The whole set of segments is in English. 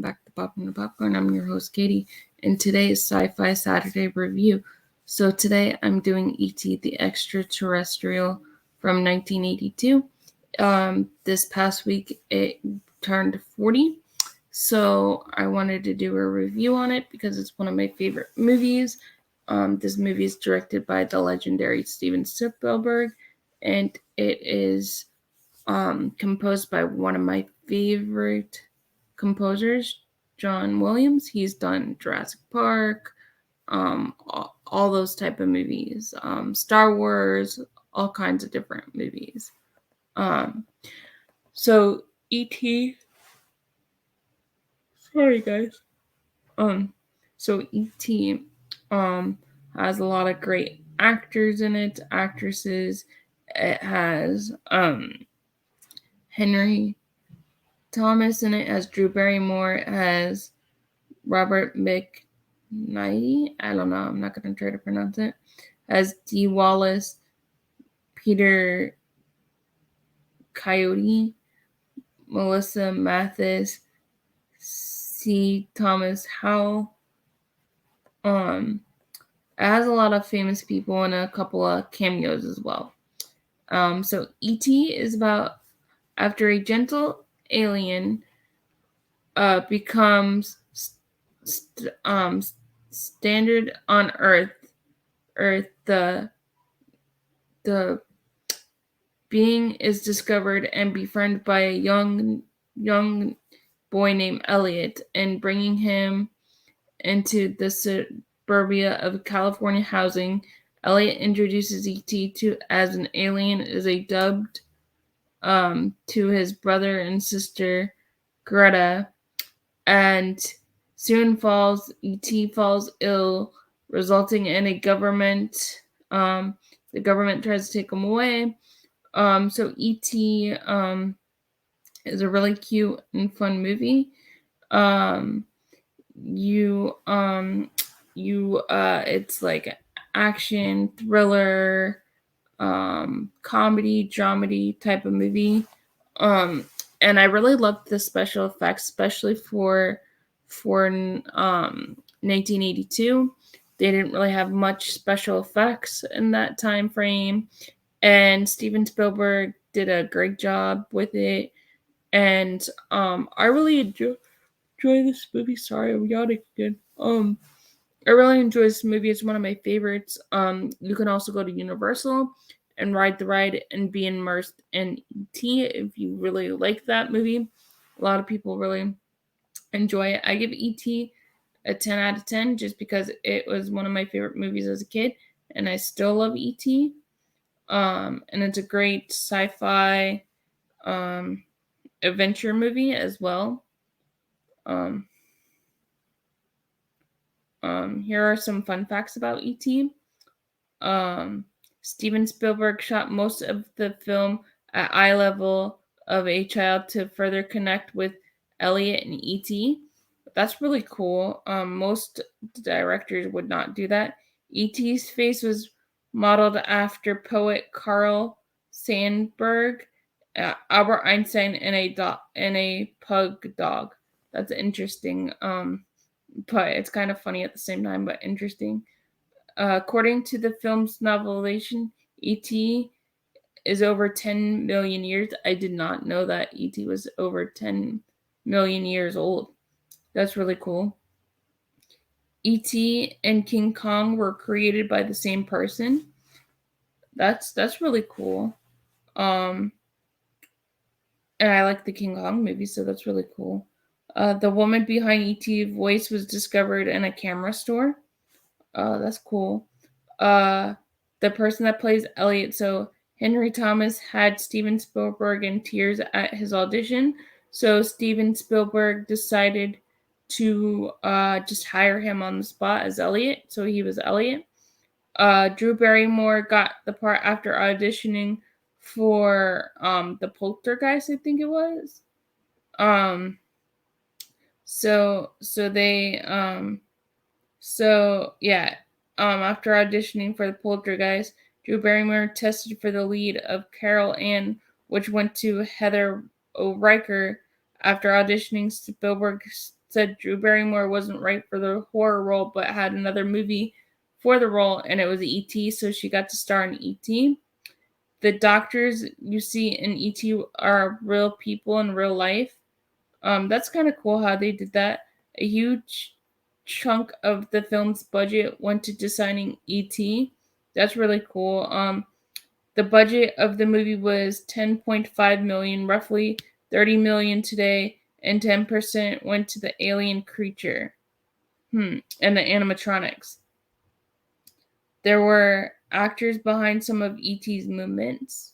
back to Pop and the Popcorn. I'm your host, Katie, and today is Sci-Fi Saturday Review. So today I'm doing E.T. the Extraterrestrial from 1982. This past week it turned 40, so I wanted to do a review on it because it's one of my favorite movies. This movie is directed by the legendary Steven Spielberg, and it is composed by one of my favorite composers, John Williams. He's done Jurassic Park, all those type of movies, Star Wars, all kinds of different movies. So E.T. Sorry, guys. So E.T. Has a lot of great actors in it, actresses. It has Henry Thomas in it, as Drew Barrymore, it has Robert McKnight. I don't know. I'm not going to try to pronounce it. As Dee Wallace, Peter Coyote, Melissa Mathis, C. Thomas Howell. It has a lot of famous people and a couple of cameos as well. So E.T. is about after a gentle alien becomes standard on Earth. The being is discovered and befriended by a young boy named Elliot, and bringing him into the suburbia of California housing. Elliot introduces E.T. to as an alien is a dubbed to his brother and sister Greta, and soon E.T. falls ill, resulting in a government. The government tries to take him away. So E.T. Is a really cute and fun movie. It's like action, thriller, comedy, dramedy type of movie. And I really loved the special effects, especially for 1982. They didn't really have much special effects in that time frame, and Steven Spielberg did a great job with it. And I really enjoy this movie. Sorry, I'm yawning again. I really enjoy this movie. It's one of my favorites. You can also go to Universal and ride the ride and be immersed in E.T. if you really like that movie. A lot of people really enjoy it. I give E.T. a 10 out of 10 just because it was one of my favorite movies as a kid, and I still love E.T. And it's a great sci-fi adventure movie as well. Here are some fun facts about E.T. Steven Spielberg shot most of the film at eye level of a child to further connect with Elliot and E.T. That's really cool. Most directors would not do that. E.T.'s face was modeled after poet Carl Sandburg, Albert Einstein, and a pug dog. That's interesting. But it's kind of funny at the same time, but interesting. According to the film's novelization, E.T. is over 10 million years. I did not know that E.T. was over 10 million years old. That's really cool. E.T. and King Kong were created by the same person. That's really cool. And I like the King Kong movie, so that's really cool. The woman behind E.T. voice was discovered in a camera store. That's cool. The person that plays Elliot, so Henry Thomas had Steven Spielberg in tears at his audition. So Steven Spielberg decided to just hire him on the spot as Elliot. So he was Elliot. Drew Barrymore got the part after auditioning for the Poltergeist, I think it was. After auditioning for the Poltergeist, Drew Barrymore tested for the lead of Carol Ann, which went to Heather O'Riker. After auditioning, Spielberg said Drew Barrymore wasn't right for the horror role, but had another movie for the role, and it was E.T., so she got to star in E.T. The doctors you see in E.T. are real people in real life. That's kind of cool how they did that. A huge chunk of the film's budget went to designing E.T. That's really cool. The budget of the movie was 10.5 million, roughly 30 million today, and 10% went to the alien creature. And the animatronics. There were actors behind some of E.T.'s movements.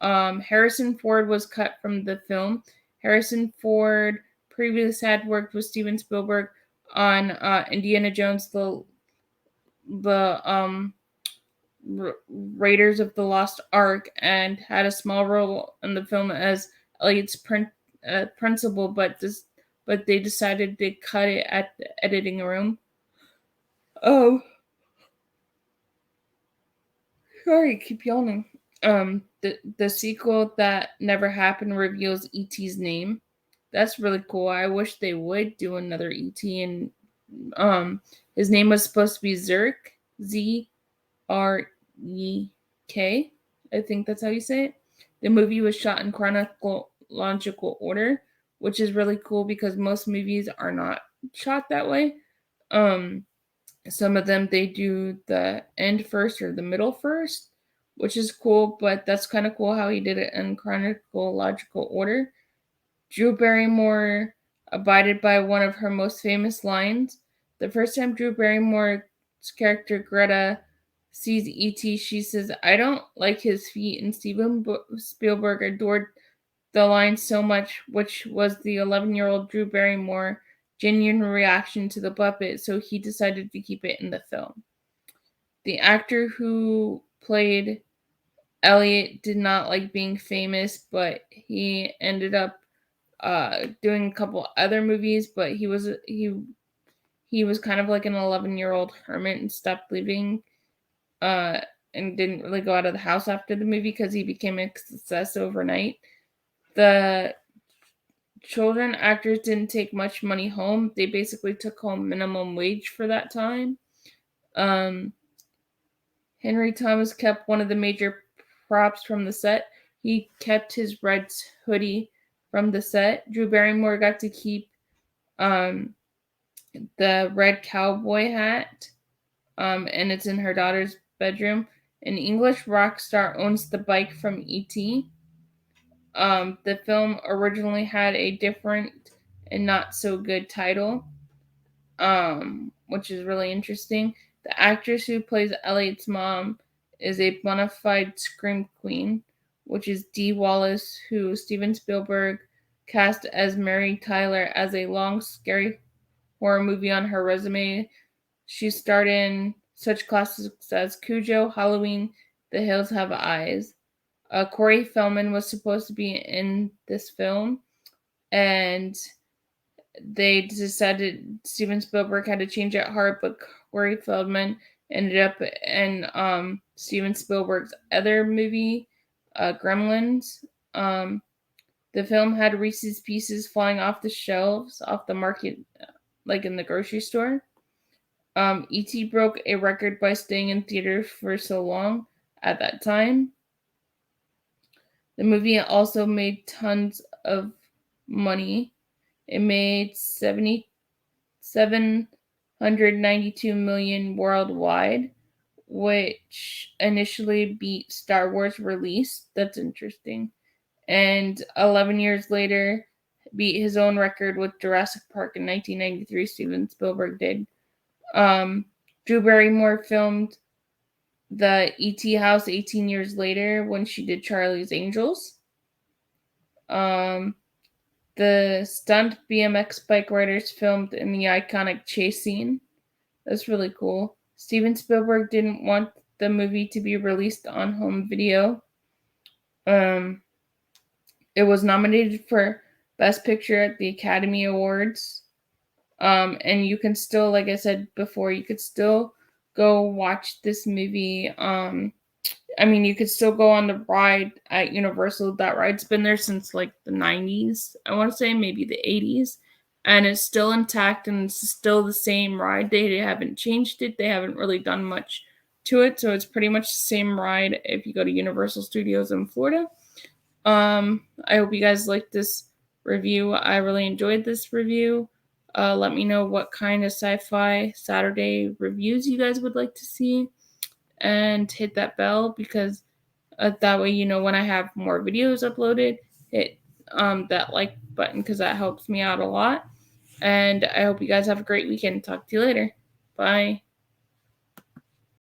Harrison Ford was cut from the film. Harrison Ford previously had worked with Steven Spielberg on Indiana Jones, the Raiders of the Lost Ark, and had a small role in the film as Elliot's principal, but they decided to cut it at the editing room. Oh, sorry, keep yawning. The sequel that never happened reveals E.T.'s name. That's really cool. I wish they would do another E.T. and his name was supposed to be Zerk, Zrek. I think that's how you say it. The movie was shot in chronological order, which is really cool because most movies are not shot that way. Some of them they do the end first or the middle first, which is cool, but that's kind of cool how he did it in chronological order. Drew Barrymore abided by one of her most famous lines. The first time Drew Barrymore's character Greta sees E.T., she says, "I don't like his feet," and Steven Spielberg adored the line so much, which was the 11-year-old Drew Barrymore genuine reaction to the puppet, so he decided to keep it in the film. The actor who played Elliot did not like being famous, but he ended up doing a couple other movies, but he was kind of like an 11-year-old hermit and stopped living and didn't really go out of the house after the movie because he became a success overnight. The children actors didn't take much money home. They basically took home minimum wage for that time. Henry Thomas kept one of the major props from the set. He kept his red hoodie from the set. Drew Barrymore got to keep the red cowboy hat, and it's in her daughter's bedroom. An English rock star owns the bike from E.T. The film originally had a different and not so good title, which is really interesting. The actress who plays Elliot's mom is a bona fide scream queen, which is Dee Wallace, who Steven Spielberg cast as Mary Tyler as a long, scary horror movie on her resume. She starred in such classics as Cujo, Halloween, The Hills Have Eyes. Corey Feldman was supposed to be in this film, and they decided Steven Spielberg had to change at heart, but Corey Feldman ended up in Steven Spielberg's other movie, Gremlins. The film had Reese's Pieces flying off the shelves, off the market, like in the grocery store. E.T. broke a record by staying in theaters for so long at that time. The movie also made tons of money. It made 792 million worldwide, which initially beat Star Wars release. That's interesting. And 11 years later, beat his own record with Jurassic Park in 1993. Steven Spielberg did. Drew Barrymore filmed the E.T. house 18 years later when she did Charlie's Angels. The stunt BMX bike riders filmed in the iconic chase scene. That's really cool. Steven Spielberg didn't want the movie to be released on home video. It was nominated for Best Picture at the Academy Awards. And you can still, like I said before, you could still go watch this movie. You could still go on the ride at Universal. That ride's been there since like the 90s. I want to say maybe the 80s. and it's still intact and it's still the same ride. They haven't changed it. They haven't really done much to it, so it's pretty much the same ride if you go to Universal Studios in Florida. I hope you guys liked this review. I really enjoyed this review. Let me know what kind of sci-fi Saturday reviews you guys would like to see, and hit that bell, because that way you know when I have more videos uploaded. Hit that like button, because that helps me out a lot. And I hope you guys have a great weekend. Talk to you later. Bye.